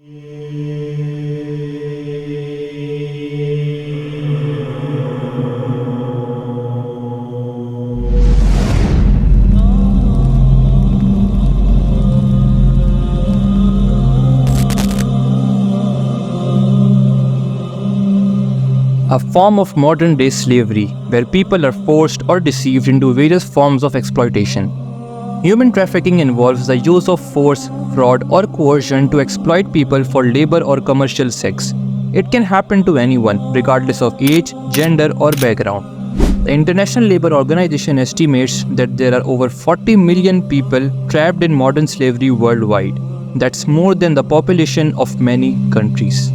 A form of modern-day slavery where people are forced or deceived into various forms of exploitation. Human trafficking involves the use of force, fraud, or coercion to exploit people for labor or commercial sex. It can happen to anyone, regardless of age, gender, or background. The International Labour Organization estimates that there are over 40 million people trapped in modern slavery worldwide. That's more than the population of many countries.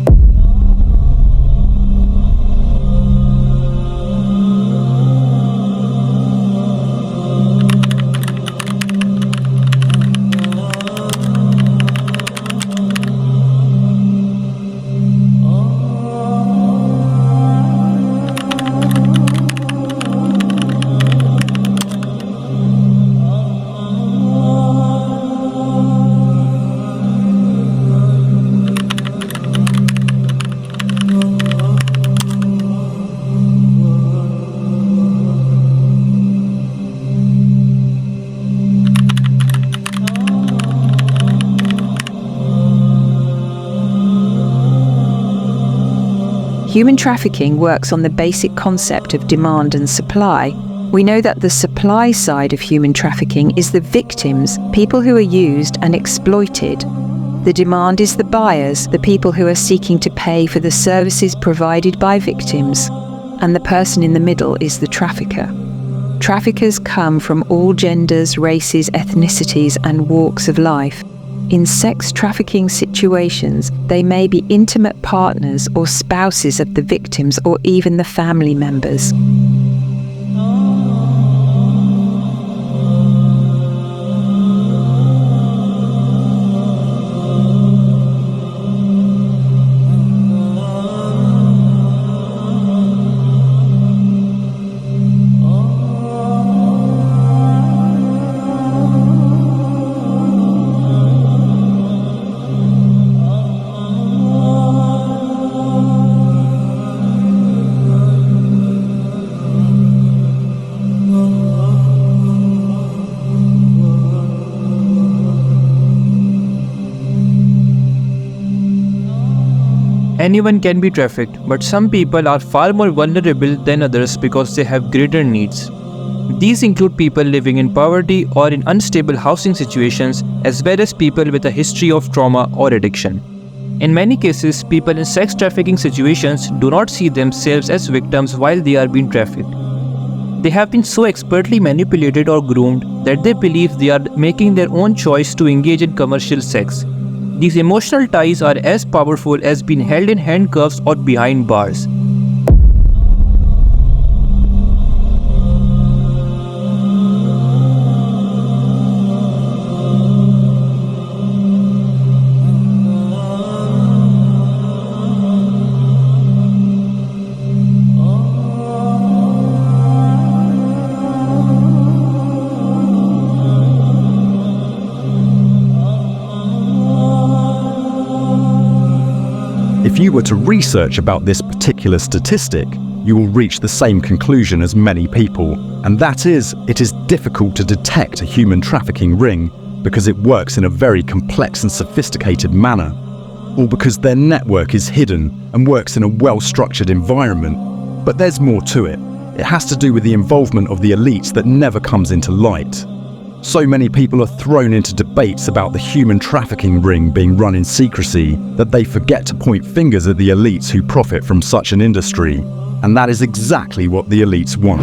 Human trafficking works on the basic concept of demand and supply. We know that the supply side of human trafficking is the victims, people who are used and exploited. The demand is the buyers, the people who are seeking to pay for the services provided by victims. And the person in the middle is the trafficker. Traffickers come from all genders, races, ethnicities, and walks of life. In sex trafficking situations, they may be intimate partners or spouses of the victims or even the family members. Anyone can be trafficked, but some people are far more vulnerable than others because they have greater needs. These include people living in poverty or in unstable housing situations, as well as people with a history of trauma or addiction. In many cases, people in sex trafficking situations do not see themselves as victims while they are being trafficked. They have been so expertly manipulated or groomed that they believe they are making their own choice to engage in commercial sex. These emotional ties are as powerful as being held in handcuffs or behind bars. If you were to research about this particular statistic, you will reach the same conclusion as many people, and that is, it is difficult to detect a human trafficking ring because it works in a very complex and sophisticated manner, or because their network is hidden and works in a well-structured environment. But there's more to it. It has to do with the involvement of the elites that never comes into light. So many people are thrown into debates about the human trafficking ring being run in secrecy that they forget to point fingers at the elites who profit from such an industry. And that is exactly what the elites want.